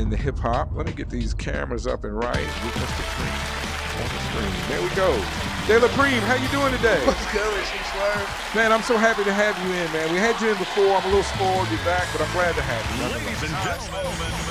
in the hip hop. Let me get these cameras up and right. Get Mr. Preme on the screen. There we go. DeLa Preme, how you doing today? What's good with you, Swerve? Man, I'm so happy to have you in, man. We had you in before. I'm a little spoiled you're back, but I'm glad to have you. Ladies and gentlemen.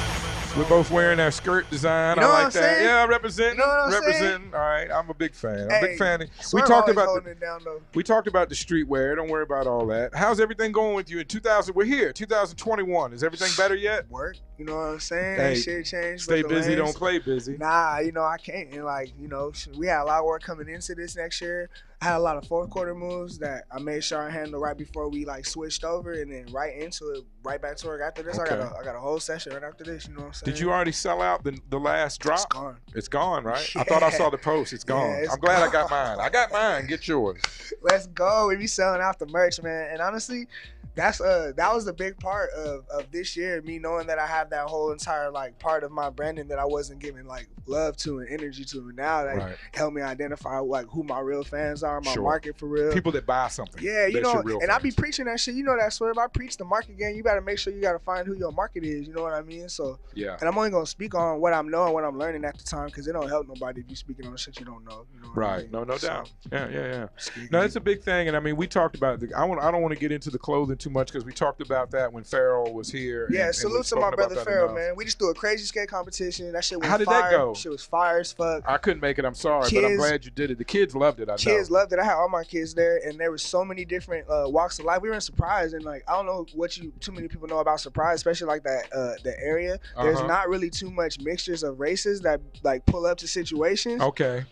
We're both wearing our skirt design. You know I what like I'm that. saying? Yeah, representing. You know what I'm representing. All right, I'm a big fan. I'm a big fan. We Swerve talked always about holding it down, though. we talked about the streetwear. Don't worry about all that. How's everything going with you in 2000? We're here, 2021. Is everything better yet? Work, you know what I'm saying? Hey, Ain't shit changed. Stay but the busy, lanes. don't play busy. Nah, you know, I can't. And like, you know, we had a lot of work coming into this next year. I had a lot of fourth quarter moves that I made sure I handled right before we like switched over, and then right into it, right back to work after this. Okay. I got a whole session right after this. You know what I'm saying? Did you already sell out the last drop? It's gone. It's gone, right? Yeah. I thought I saw the post. It's gone. Yeah, it's I'm glad I got gone. mine. I got mine. Get yours. Let's go. We be selling out the merch, man. And honestly, that was the big part of this year, me knowing that I have that whole entire like part of my branding that I wasn't giving like love to and energy to. And now that Right. helped me identify like who my real fans are, my Sure. market for real. People that buy something. Yeah, you that's know, your real and I be fans. preaching that shit. You know that, Swerve. I preach the market game. You got to make sure you got to find who your market is. You know what I mean? So, Yeah. and I'm only gonna speak on what I'm knowing, what I'm learning at the time, because it don't help nobody if you speaking on shit you don't know. You know what I Right. mean? No So, doubt. Yeah. speak No, it. it's a big thing, and I mean, we talked about. I don't want to get into the clothing too much because we talked about that when Farrell was here. Yeah, and salute we've to my spoken about brother that Farrell, enough. man. We just threw a crazy skate competition. That shit was How did fire. that go? Shit was fire as fuck. I couldn't make it. I'm sorry, but I'm Kids- glad you did it. The kids loved it. I know. Kids loved it. I had all my kids there, and there was so many different walks of life. We were in Surprise, and like I don't know what too many people know about Surprise, especially like that the area. There's Uh-huh. not really too much mixtures of races that like pull up to situations, Okay.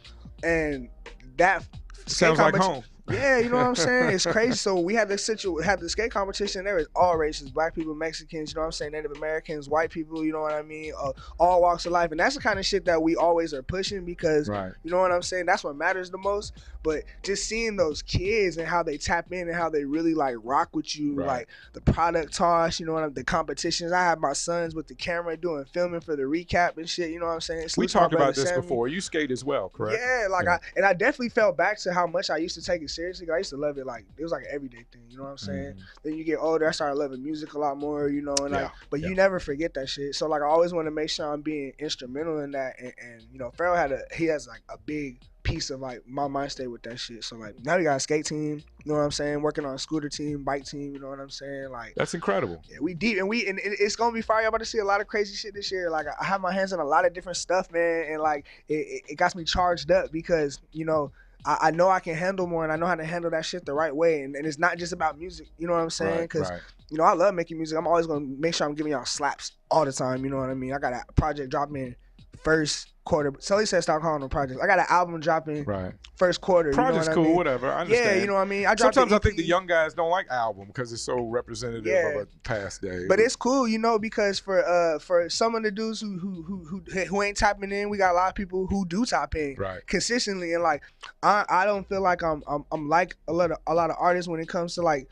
and that skate Sounds like competi- home. Yeah, you know what I'm saying? It's crazy. So we had the skate competition. There was all races, black people, Mexicans, you know what I'm saying, Native Americans, white people, you know what I mean, all walks of life. And that's the kind of shit that we always are pushing because, Right. you know what I'm saying, that's what matters the most. But just seeing those kids and how they tap in and how they really like rock with you, Right. like the product toss, you know what I'm, the competitions. I have my sons with the camera doing filming for the recap and shit, you know what I'm saying? We Salute to my talked about brother this Sammy. before. You skate as well, correct? Yeah, like Yeah. I definitely fell back to how much I used to take it seriously. I used to love it like it was like an everyday thing. You know what I'm saying? Then you get older, I started loving music a lot more. You know, and like, but you never forget that shit. So like, I always want to make sure I'm being instrumental in that. And you know, Farrell has like a big piece of like my mind state with that shit. So like now we got a skate team. You know what I'm saying? Working on a scooter team, bike team. You know what I'm saying? Like That's incredible. yeah, we deep and it's gonna be fire. I'm about to see a lot of crazy shit this year. Like I have my hands on a lot of different stuff, man, and like it got me charged up because you know I know I can handle more and I know how to handle that shit the right way. And it's not just about music. You know what I'm saying? Because Right. you know I love making music. I'm always gonna make sure I'm giving y'all slaps all the time. You know what I mean? I got a project dropping first quarter. Sully said stop calling them projects. I got an album dropping Right. first quarter. Project's you know what I cool, mean? whatever. I understand. Yeah, you know what I mean? I dropped Sometimes the I think the EP. young guys don't like album because it's so representative Yeah. of a past day. But it's cool, you know, because for some of the dudes who ain't tapping in, we got a lot of people who do tap in Right. consistently, and like I don't feel like I'm like a lot of artists when it comes to like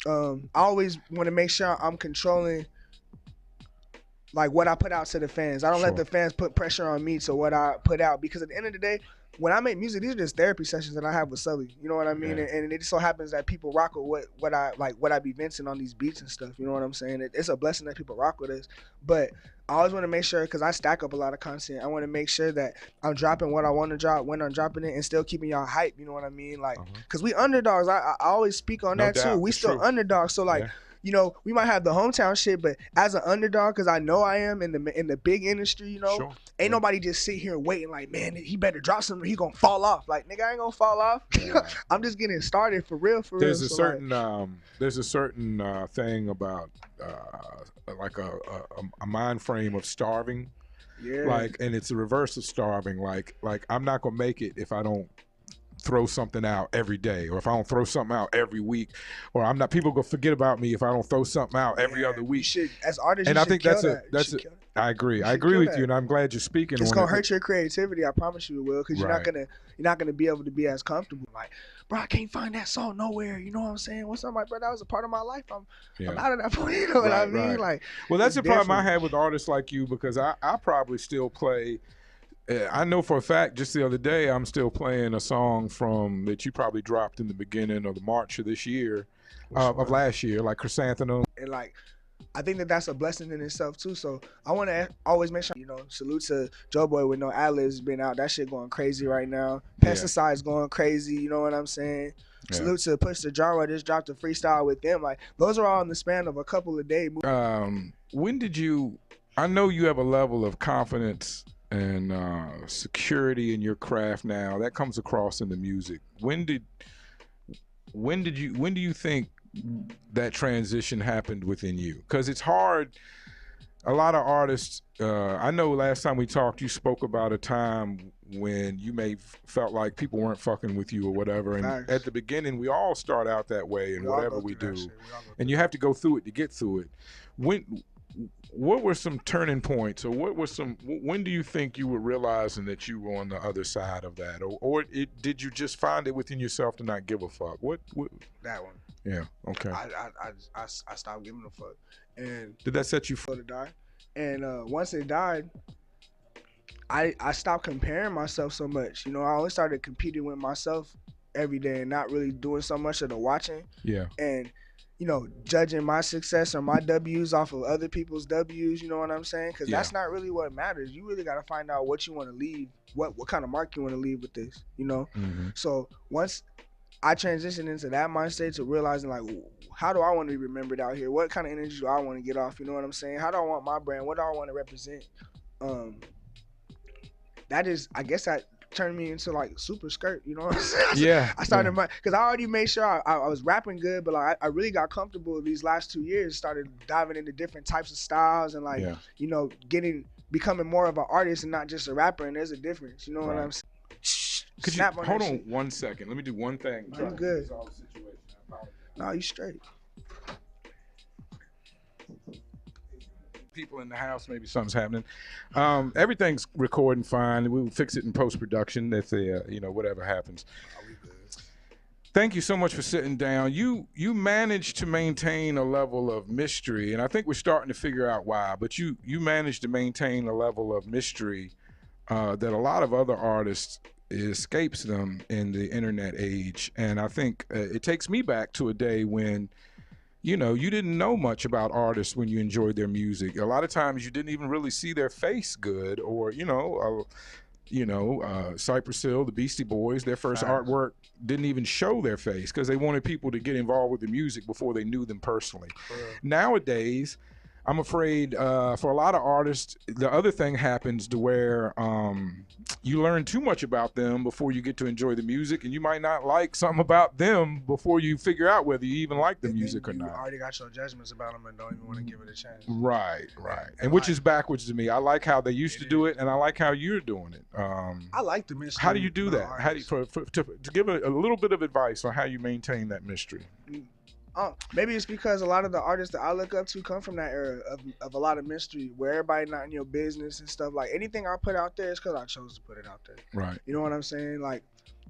I always want to make sure I'm controlling like what I put out to the fans. I don't let Sure. the fans put pressure on me to what I put out because at the end of the day, when I make music, these are just therapy sessions that I have with Sully. You know what I mean? Yeah. And it just so happens that people rock with what I be venting on these beats and stuff. You know what I'm saying? It's a blessing that people rock with us. But I always want to make sure, because I stack up a lot of content, I want to make sure that I'm dropping what I want to drop when I'm dropping it and still keeping y'all hype. You know what I mean? Like, because we underdogs. I always speak on No that doubt. too. We It's still true. underdogs. So like. Yeah. You know, we might have the hometown shit, but as an underdog, because I know I am in the big industry, you know, Sure. ain't nobody just sit here waiting like, man, he better drop something, he gonna fall off. Like, nigga, I ain't gonna fall off. Yeah. I'm just getting started for real. There's So, a certain thing about like a mind frame of starving, yeah, like, and it's the reverse of starving. Like I'm not gonna make it if I don't throw something out every day, or if I don't throw something out every week, or I'm not. People gonna forget about me if I don't throw something out every other You week. should, as artists, And you I should think kill that's that. that's You should kill that. I agree. I should agree kill with that. you, and I'm glad you're speaking It's on gonna it. hurt your creativity. I promise you it will, because Right. you're not gonna be able to be as comfortable. Like, bro, I can't find that song nowhere. You know what I'm saying? What's up, my brother? That was a part of my life. I'm out of that point. You know what I Right, mean? right. Like, Well, that's it's the problem I different. have with artists like you, because I probably still play. I know for a fact, just the other day, I'm still playing a song from that you probably dropped in the beginning of the March of this year, of last year, like Chrysanthemum. And like, I think that that's a blessing in itself too. So I want to always make sure, salute to Joe Boy with no aliases been out. That shit going crazy right now. Pesticides going crazy. You know what I'm saying? Yeah. Salute to Push the Genre. Just dropped a freestyle with them. Like those are all in the span of a couple of days. When did you? I know you have a level of confidence and security in your craft now that comes across in the music. When do you think that transition happened within you? Because it's hard. A lot of artists, I know last time we talked, you spoke about a time when you may felt like people weren't fucking with you or whatever. And Facts. At the beginning, we all start out that way in whatever we do. And you have to go through it to get through it. What were some turning points, or when do you think you were realizing that you were on the other side of that? Or did you just find it within yourself to not give a fuck? What? That one. Yeah, okay. I stopped giving a fuck. And did that set you free? To die? And once it died, I stopped comparing myself so much. I only started competing with myself every day and not really doing so much of the watching. Yeah. And judging my success or my W's off of other people's W's, you know what I'm saying? Because that's not really what matters. You really got to find out what you want to leave, what kind of mark you want to leave with this, Mm-hmm. So once I transitioned into that mindset to realizing, like, how do I want to be remembered out here? What kind of energy do I want to get off? You know what I'm saying? How do I want my brand? What do I want to represent? I guess that turned me into like super Skrrr, you know what I'm saying? Yeah. I started because I already made sure I was rapping good, but like I really got comfortable these last 2 years, started diving into different types of styles and like, becoming more of an artist and not just a rapper. And there's a difference, you know what I'm saying? Could you hold on 1 second? Let me do one thing. I'm good. No, you straight. People in the house, maybe something's happening. Everything's recording fine. We'll fix it in post-production if whatever happens. Thank you so much for sitting down. You managed to maintain a level of mystery, and I think we're starting to figure out why, but you managed to maintain a level of mystery that a lot of other artists, it escapes them in the internet age. And I think it takes me back to a day when you didn't know much about artists when you enjoyed their music. A lot of times you didn't even really see their face good, or Cypress Hill, the Beastie Boys, their first artwork didn't even show their face because they wanted people to get involved with the music before they knew them personally. Nowadays, I'm afraid for a lot of artists, the other thing happens to where you learn too much about them before you get to enjoy the music, and you might not like something about them before you figure out whether you even like the music or not. You already got your judgments about them and don't even want to give it a chance. Right. And which is backwards to me. I like how they used to do it, and I like how you're doing it. I like the mystery. How do you do that? How do you, to give a little bit of advice on how you maintain that mystery? Maybe it's because a lot of the artists that I look up to come from that era of a lot of mystery, where everybody not in your business and stuff. Like anything I put out there is because I chose to put it out there. Right. You know what I'm saying? Like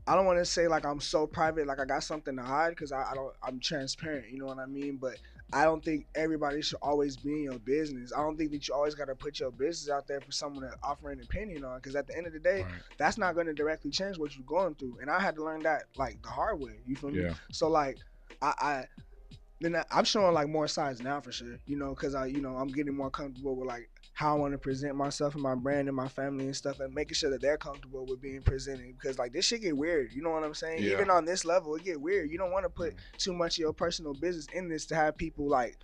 I don't want to say like I'm so private, like I got something to hide, because I'm transparent. You know what I mean? But I don't think everybody should always be in your business. I don't think that you always got to put your business out there for someone to offer an opinion on, because at the end of the day, that's not going to directly change what you're going through. And I had to learn that like the hard way. You feel me? So like I'm showing like more sides now for sure, because I'm getting more comfortable with like how I want to present myself and my brand and my family and stuff, and making sure that they're comfortable with being presented, because like this shit get weird, you know what I'm saying? Even on this level, it get weird. You don't want to put too much of your personal business in this to have people like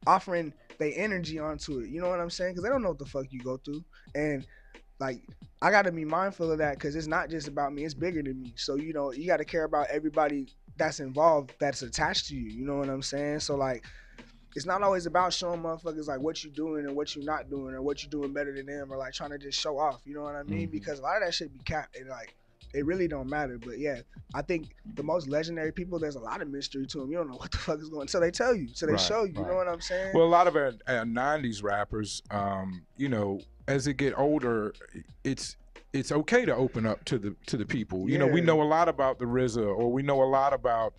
offering their energy onto it, you know what I'm saying? Because they don't know what the fuck you go through, and like I got to be mindful of that, because it's not just about me, it's bigger than me. So you got to care about everybody that's involved, that's attached to you, you know what I'm saying? So like it's not always about showing motherfuckers like what you doing and what you not doing, or what you doing better than them, or like trying to just show off, you know what I mean? Because a lot of that shit be capped, and like it really don't matter. But yeah, I think the most legendary people, there's a lot of mystery to them. You don't know what the fuck is going on until they tell you, so they show you, you know what I'm saying? Well, a lot of our 90s rappers, as they get older, it's okay to open up to the people. You know, we know a lot about the RZA, or we know a lot about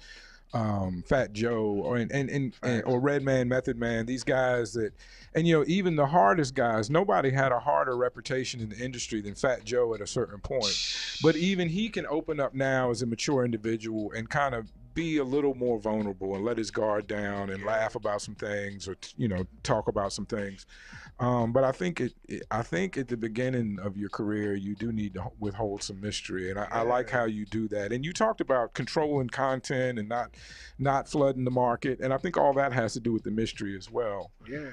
Fat Joe, or Redman, Method Man, these guys that, and even the hardest guys, nobody had a harder reputation in the industry than Fat Joe at a certain point. But even he can open up now as a mature individual and kind of be a little more vulnerable and let his guard down and laugh about some things, or talk about some things. But I think I think at the beginning of your career, you do need to withhold some mystery, and I like how you do that. And you talked about controlling content and not flooding the market, and I think all that has to do with the mystery as well. Yeah.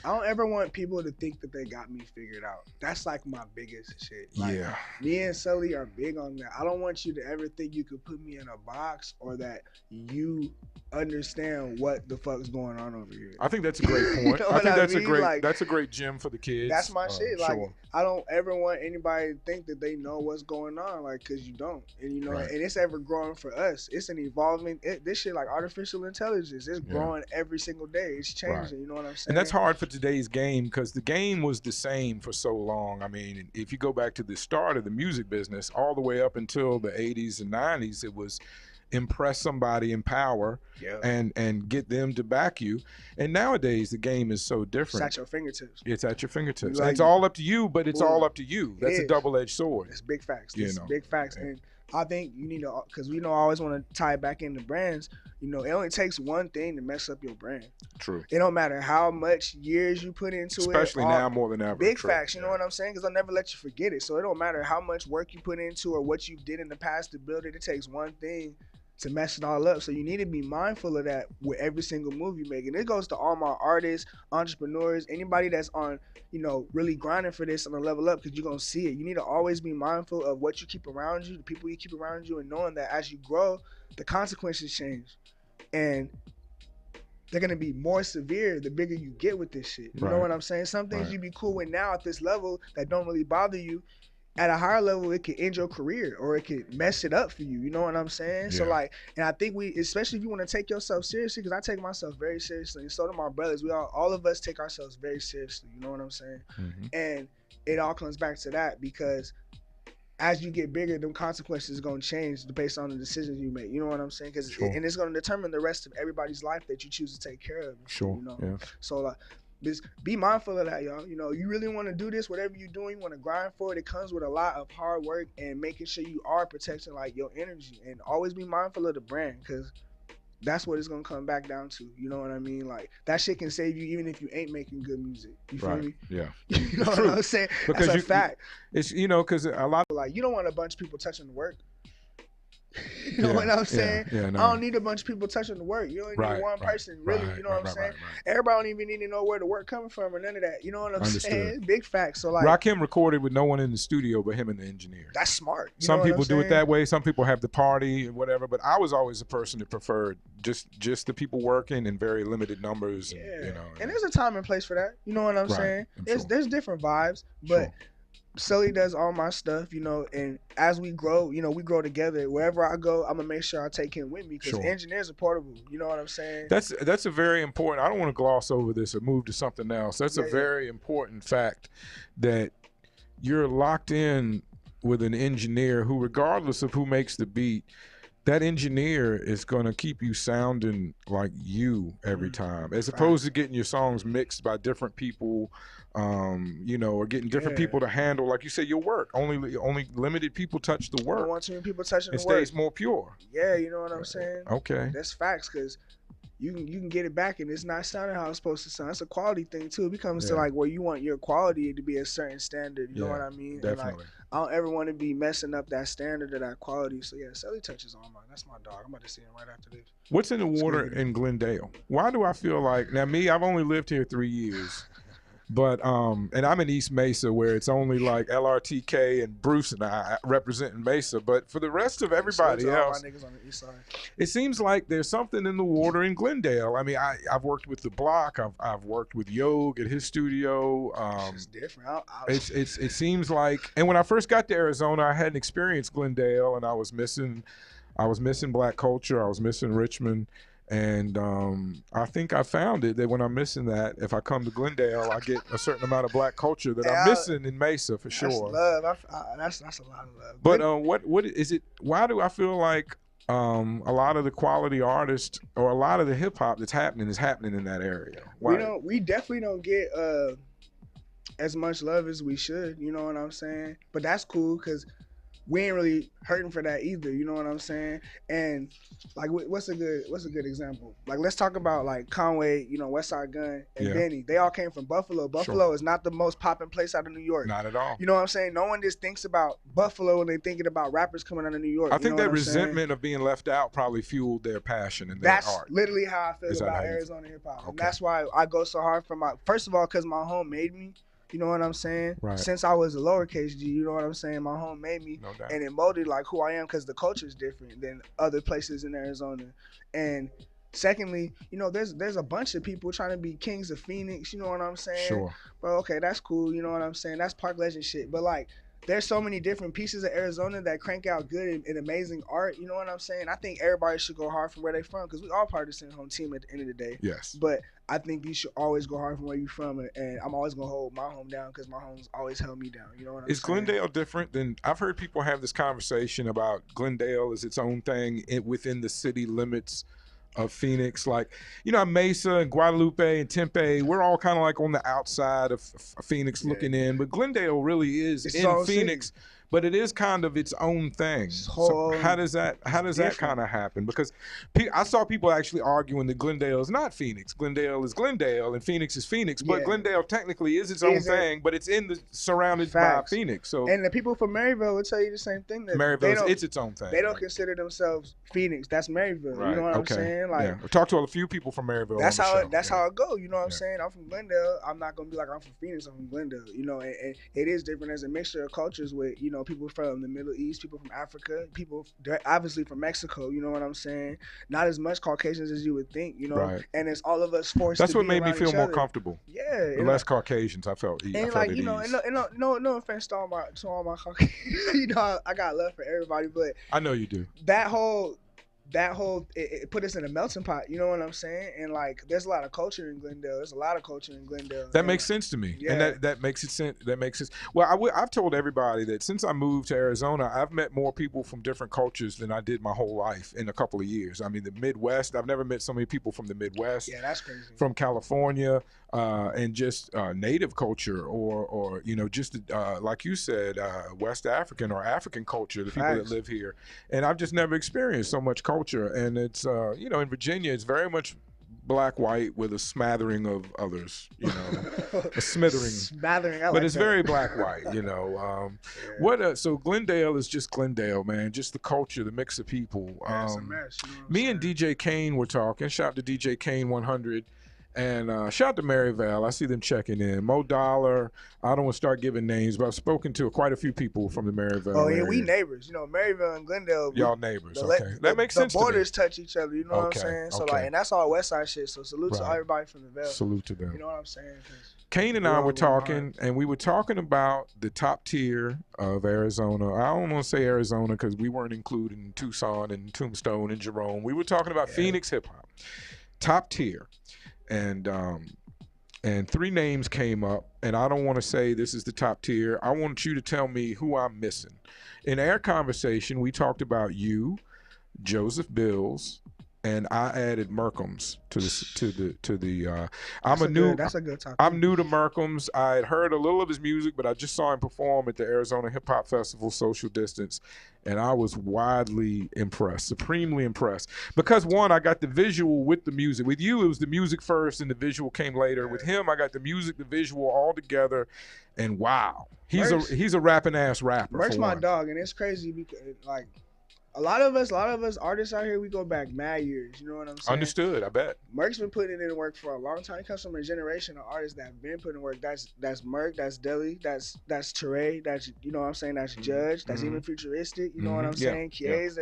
I don't ever want people to think that they got me figured out. That's like my biggest shit. Like, me and Sully are big on that. I don't want you to ever think you could put me in a box or that you understand what the fuck's going on over here. I think that's a great point. I think that's a great gem for the kids. That's my shit. Like, I don't ever want anybody to think that they know what's going on, like, cause you don't. And and it's ever growing for us. It's an evolving. This shit like artificial intelligence. It's growing every single day. It's changing. You know what I'm saying? And that's hard for today's game, because the game was the same for so long. I mean, if you go back to the start of the music business, all the way up until the 80s and 90s, it was impress somebody in power and get them to back you. And nowadays the game is so different. It's at your fingertips. It's at your fingertips. Like, it's all up to you, but it's all up to you. That's a double-edged sword. It's big facts. It's big facts. And I think you need to, because I always want to tie it back into brands. It only takes one thing to mess up your brand. True. It don't matter how much years you put into especially now more than ever. Big facts, you know what I'm saying? Because I'll never let you forget it. So it don't matter how much work you put into or what you did in the past to build it. It takes one thing to mess it all up. So you need to be mindful of that with every single move you make. And it goes to all my artists, entrepreneurs, anybody that's on, really grinding for this on a level up, because you're going to see it. You need to always be mindful of what you keep around you, the people you keep around you, and knowing that as you grow, the consequences change. And they're going to be more severe the bigger you get with this shit. You know what I'm saying? Some things you be cool with now at this level that don't really bother you. At a higher level, it could end your career or it could mess it up for you. You know what I'm saying? So and I think especially if you want to take yourself seriously, because I take myself very seriously, and so do my brothers. All of us take ourselves very seriously. You know what I'm saying? Mm-hmm. And it all comes back to that, because as you get bigger, them consequences are going to change based on the decisions you make. You know what I'm saying? And it's going to determine the rest of everybody's life that you choose to take care of. So just be mindful of that, y'all. You really want to do this, whatever you're doing, you want to grind for it. It comes with a lot of hard work and making sure you are protecting like your energy, and always be mindful of the brand, because that's what it's gonna come back down to. You know what I mean? Like, that shit can save you even if you ain't making good music. You feel me? Yeah. You know what I'm saying? Because that's a fact. It's because a lot of, like, you don't want a bunch of people touching the work. You know what I'm saying? I don't need a bunch of people touching the work. You only need one person, really. You know what I'm saying? Everybody don't even need to know where the work coming from or none of that. You know what I'm saying? Big facts. So like, Rakim recorded with no one in the studio but him and the engineer. That's smart. Some people do it that way. Some people have the party and whatever. But I was always a person that preferred just the people working in very limited numbers. And there's a time and place for that. You know what I'm saying? There's different vibes, but. Sully does all my stuff, and as we grow, we grow together. Wherever I go, I'm gonna make sure I take him with me, because engineers are portable. You know what I'm saying? That's a very important. I don't want to gloss over this or move to something else. That's a very important fact, that you're locked in with an engineer who, regardless of who makes the beat, that engineer is going to keep you sounding like you every time, as opposed to getting your songs mixed by different people, or getting different people to handle, like you say, your work. Only limited people touch the work. I don't want too many people touching the work. It stays more pure. Yeah, you know what I'm saying? Okay. That's facts, because you can get it back and it's not sounding how it's supposed to sound. It's a quality thing too. It becomes to like where you want your quality to be a certain standard. You know what I mean? Definitely. And like, I don't ever want to be messing up that standard or that quality. So Sully touches on mine. That's my dog. I'm about to see him right after this. What's in the water in Glendale? Why do I feel like, now me, I've only lived here 3 years. But and I'm in East Mesa, where it's only like LRTK and Bruce and I representing Mesa. But for the rest of everybody else, my niggas on the east side. It seems like there's something in the water in Glendale. I mean, I've worked with The Block. I've worked with Yog at his studio. It's different. It seems like, and when I first got to Arizona, I hadn't experienced Glendale, and I was missing Black culture. I was missing Richmond. And I think I found it, that when I'm missing that, if I come to Glendale, I get a certain amount of Black culture that I'm missing in Mesa for sure. That's love. That's a lot of love. But what is it? Why do I feel like a lot of the quality artists or a lot of the hip hop that's happening is happening in that area? Why? We definitely don't get as much love as we should. You know what I'm saying? But that's cool, because we ain't really hurting for that either. You know what I'm saying? And like, what's a good example? Like, let's talk about like Conway, you know, Westside Gun, and Benny. They all came from Buffalo. Buffalo is not the most popping place out of New York. Not at all. You know what I'm saying? No one just thinks about Buffalo when they're thinking about rappers coming out of New York. I think that resentment of being left out probably fueled their passion and their art. That's literally how I feel about Arizona hip hop. And that's why I go so hard for first of all, because my home made me. You know what I'm saying? Right. Since I was a lowercase G, you know what I'm saying? My home made me, and it molded like who I am because the culture is different than other places in Arizona. And secondly, you know, there's a bunch of people trying to be kings of Phoenix. You know what I'm saying? Sure. Bro, okay, that's cool. You know what I'm saying? That's Park Legend shit. But like, there's so many different pieces of Arizona that crank out good and amazing art. You know what I'm saying? I think everybody should go hard from where they from because we all part of the same home team at the end of the day. Yes. But I think you should always go hard from where you're from, and I'm always gonna hold my home down because my home's always held me down. You know what I'm saying? Is Glendale different than? I've heard people have this conversation about Glendale as its own thing within the city limits of Phoenix. Like, you know, Mesa and Guadalupe and Tempe, we're all kind of like on the outside of Phoenix looking in, but Glendale really is in Phoenix. City. But it is kind of its own thing. So how does that kind of happen? Because I saw people actually arguing that Glendale is not Phoenix. Glendale is Glendale and Phoenix is Phoenix. But Glendale technically is its own thing, but it's surrounded by Phoenix. So and the people from Maryville will tell you the same thing. That Maryville, it's its own thing. They don't consider themselves Phoenix. That's Maryville. Right. You know what I'm saying? Like, I've talked to a few people from Maryville. That's how it go. You know what I'm saying? I'm from Glendale. I'm not gonna be like I'm from Phoenix. I'm from Glendale. You know, and it is different as a mixture of cultures with, you know, people from the Middle East, people from Africa, people obviously from Mexico, you know what I'm saying? Not as much Caucasians as you would think, you know? Right. And it's all of us forced That's to what be made me feel more other. comfortable. Yeah. The less Caucasians, I felt easy. And like, you know, no offense to all my Caucasians. You know, I got love for everybody, but I know you do. That whole it put us in a melting pot, you know what I'm saying? And like, there's a lot of culture in Glendale. There's a lot of culture in Glendale. That makes sense to me. Yeah. And that makes it sense. That makes sense. Well, I've told everybody that since I moved to Arizona, I've met more people from different cultures than I did my whole life in a couple of years. I mean, the Midwest, I've never met so many people from the Midwest. Yeah, that's crazy. From California, and just native culture or you know, just like you said, West African or African culture, the people that live here. And I've just never experienced so much culture. And it's, you know, in Virginia, it's very much black, white with a smattering of others, you know, a smattering. Smattering, I like but it's that. very black, white, you know. So Glendale is just Glendale, man. Just the culture, the mix of people. It's a mess, you know me and DJ Kane were talking. Shout out to DJ Kane 100. And shout out to Maryvale. I see them checking in. Mo Dollar. I don't want to start giving names, but I've spoken to quite a few people from the Maryvale area. Yeah, we neighbors. You know, Maryville and Glendale. Y'all neighbors, okay. That makes sense to me. The borders touch each other, you know what I'm saying? So like, and that's all West Side shit. So salute to everybody from the Vale. Salute to them. You know what I'm saying? Kane and I were talking, and we were talking about the top tier of Arizona. I don't want to say Arizona because we weren't included in Tucson and Tombstone and Jerome. We were talking about Phoenix hip hop. Top tier. And three names came up, and I don't want to say this is the top tier. I want you to tell me who I'm missing. In our conversation, we talked about you, Joseph Bills, and I added Merkham's to the. That's a good topic. I'm new to Merkham's. I had heard a little of his music, but I just saw him perform at the Arizona Hip Hop Festival, Social Distance, and I was widely impressed, supremely impressed. Because one, I got the visual with the music. With you, it was the music first, and the visual came later. With him, I got the music, the visual all together, and wow, he's a rapping ass rapper. Merk's my dog, and it's crazy because like. A lot of us artists out here, we go back mad years. You know what I'm saying? Understood, I bet. Merk's been putting in work for a long time. He comes from a generation of artists that have been putting in work. That's Merk, that's Deli, that's Teray, that's, you know what I'm saying, that's Judge, that's even Futuristic, you know what I'm saying? Kies,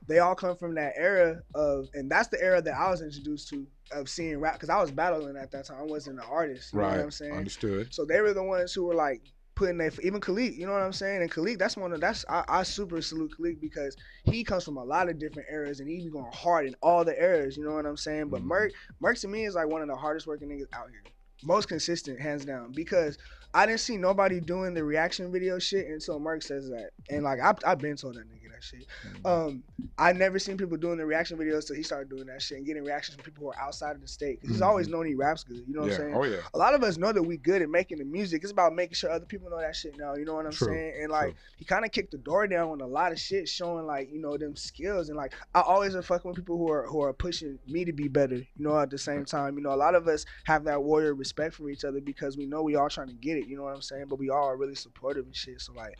they all come from that era of, and that's the era that I was introduced to of seeing rap, because I was battling at that time. I wasn't an artist, you know what I'm saying? Understood. So they were the ones who were like, putting that, even Khalik, you know what I'm saying? And Khalik, I super salute Khalik because he comes from a lot of different eras and he be going hard in all the eras, you know what I'm saying? But Merk to me is like one of the hardest working niggas out here. most consistent, hands down, because I didn't see nobody doing the reaction video shit until Mark says that, and like I've been told that nigga that shit. I never seen people doing the reaction videos till he started doing that shit and getting reactions from people who are outside of the state. Because he's always known he raps good. You know what I'm saying? Oh yeah. A lot of us know that we good at making the music. It's about making sure other people know that shit now. You know what I'm saying? And like he kind of kicked the door down on a lot of shit, showing like them skills. And like I always are fucking with people who are pushing me to be better. You know, at the same time, a lot of us have that warrior respect for each other because we know we all trying to get it. You know what I'm saying? But we all are really supportive and shit. So like,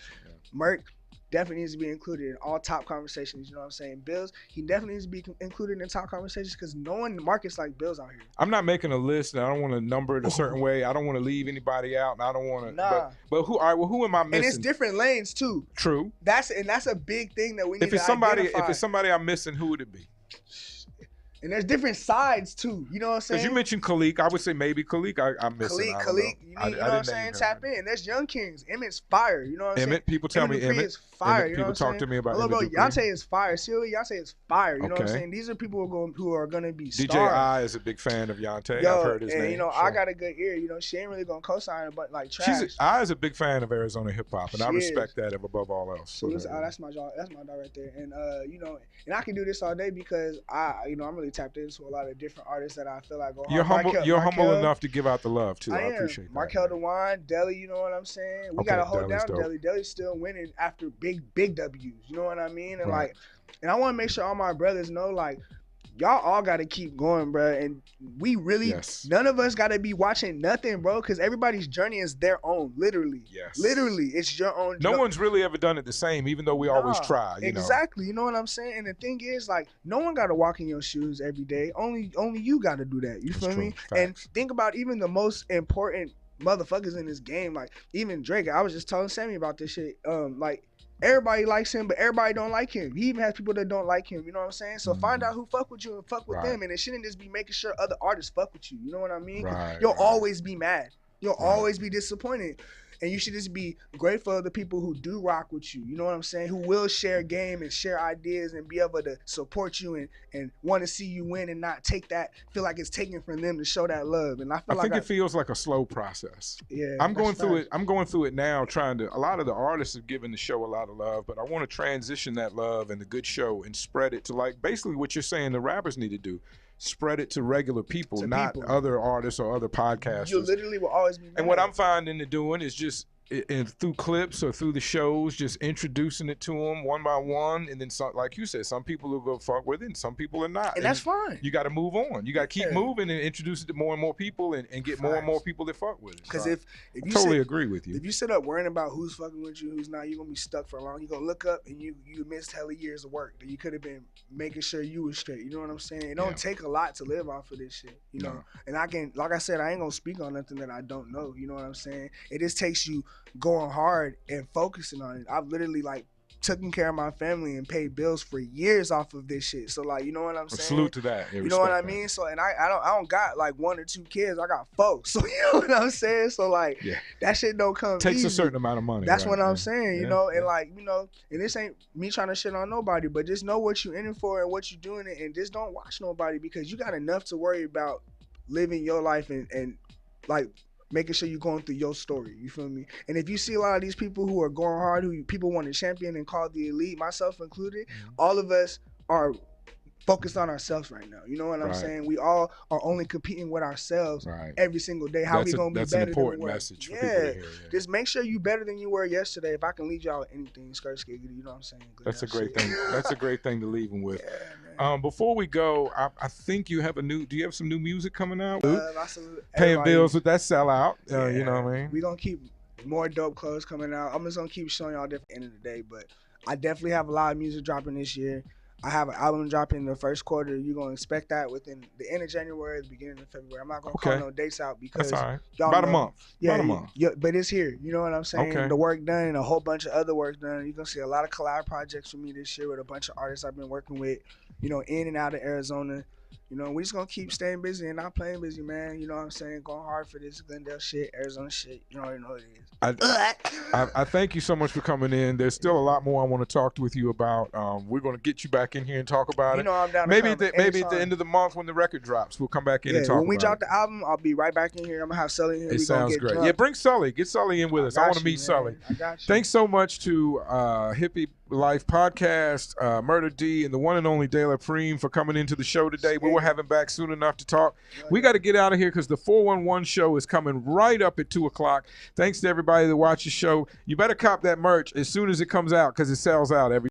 Merc definitely needs to be included in all top conversations. You know what I'm saying? Bills, he definitely needs to be included in top conversations because no one markets like Bills out here. I'm not making a list, and I don't want to number it a certain way. I don't want to leave anybody out, and I don't want to. Nah. But who? All right. Well, who am I missing? And it's different lanes too. True. That's a big thing that we need to identify. If it's somebody I'm missing, who would it be? And there's different sides too. You know what I'm saying? Because you mentioned Khalik. I would say maybe Khalik. I'm missing. Khalik. You know what I'm saying? Tap in. There's Young Kings. Emmett's fire. You know what I'm saying? Emmett. People tell me Emmett is fire. You know people talk to me about Emmett. Emmett. Yante is fire. Seriously, Yante is fire. You know what I'm saying? These are people who are going to be stars. DJ I is a big fan of Yante. I've heard his name. I got a good ear. She ain't really going to co-sign it, but like trash. I is a big fan of Arizona hip hop, and I respect that above all else. So that's my dog. That's my dog right there. And and I can do this all day because I'm really tapped into a lot of different artists that I feel like go hard. You're humble enough to give out the love too. I appreciate that. Markel DeWine, DeLa, you know what I'm saying? We gotta hold down DeLa. DeLa's still winning after big W's. You know what I mean? And and I want to make sure all my brothers know like y'all all got to keep going, bro. And we really, none of us got to be watching nothing, bro, because everybody's journey is their own, literally. Yes. Literally, it's your own. No one's really ever done it the same, even though we always try. Exactly. You know what I'm saying? And the thing is, like, no one got to walk in your shoes every day. Only you got to do that. You feel me? Facts. And think about even the most important motherfuckers in this game, like even Drake. I was just telling Sammy about this shit. Like, everybody likes him, but everybody don't like him. He even has people that don't like him. You know what I'm saying? So find out who fuck with you and fuck with them. And it shouldn't just be making sure other artists fuck with you. You know what I mean? You'll always be mad. You'll always be disappointed. And you should just be grateful of the people who do rock with you. You know what I'm saying? Who will share game and share ideas and be able to support you and want to see you win and not feel like it's taken from them to show that love. And I think it feels like a slow process. Yeah. I'm going through it. I'm going through it now, a lot of the artists have given the show a lot of love, but I want to transition that love and the good show and spread it to like basically what you're saying the rappers need to do. Spread it to regular people, not other artists or other podcasters. You literally will always be mad. And what I'm finding to doing is just through clips or through the shows, just introducing it to them one by one, and then like you said, some people will go fuck with it, and some people are not. And that's fine. You got to move on. You got to keep moving and introduce it to more and more people, and get more and more people that fuck with it. Because if you totally agree with you. If you sit up worrying about who's fucking with you, who's not, you're gonna be stuck for a long. You're gonna look up and you missed hella years of work that you could have been making sure you was straight. You know what I'm saying? It don't take a lot to live off of this shit. You know. And I can, like I said, I ain't gonna speak on nothing that I don't know. You know what I'm saying? It just takes you going hard and focusing on it. I've literally like taken care of my family and paid bills for years off of this shit. So like, you know what I'm saying? Salute to that. You know what I mean? So, and I don't got like 1 or 2 kids. I got 4. So you know what I'm saying? So like, that shit don't come takes easy. A certain amount of money. That's what I'm saying. You know, and like, and this ain't me trying to shit on nobody, but just know what you in it for and what you doing it, and just don't watch nobody because you got enough to worry about living your life and like making sure you're going through your story. You feel me? And if you see a lot of these people who are going hard, who people want to champion and call the elite, myself included, all of us are focused on ourselves right now. You know what I'm saying? We all are only competing with ourselves every single day. How we gonna be better than we were? That's an important message for people to hear. Just make sure you better than you were yesterday. If I can lead y'all with anything, Skrrrritis, you know what I'm saying? That's a great thing. That's a great thing to leave them with. Before we go, I think you have do you have some new music coming out? Paying bills with that sellout. You know what I mean? We're going to keep more dope clothes coming out. I'm just going to keep showing y'all different end of the day. But I definitely have a lot of music dropping this year. I have an album dropping in the first quarter. You're going to expect that within the end of January, the beginning of February. I'm not going to call no dates out because that's all right. Y'all about know, a month. Yeah, about a month. Yeah, but it's here. You know what I'm saying? The work done and a whole bunch of other work done. You're going to see a lot of collab projects from me this year with a bunch of artists I've been working with, in and out of Arizona. You know, we just gonna keep staying busy and not playing busy, man. You know what I'm saying? Going hard for this Glendale shit, Arizona shit. You already know what it is. I thank you so much for coming in. There's still a lot more I want to talk with you about. We're going to get you back in here and talk about You it. know I'm down to Maybe come at the end of the month when the record drops, we'll come back in and talk about it. When we drop the album, I'll be right back in here. I'm gonna have Sully in here. It sounds great. Drunk. Yeah, bring Sully. Get Sully in with us. I want to meet Sully. I got you. Thanks so much to Hippie Life Podcast, Murder D, and the one and only DeLa Preme for coming into the show today. We will have him back soon enough to talk. We got to get out of here because the 411 show is coming right up at 2 o'clock. Thanks to everybody that watched the show. You better cop that merch as soon as it comes out because it sells out every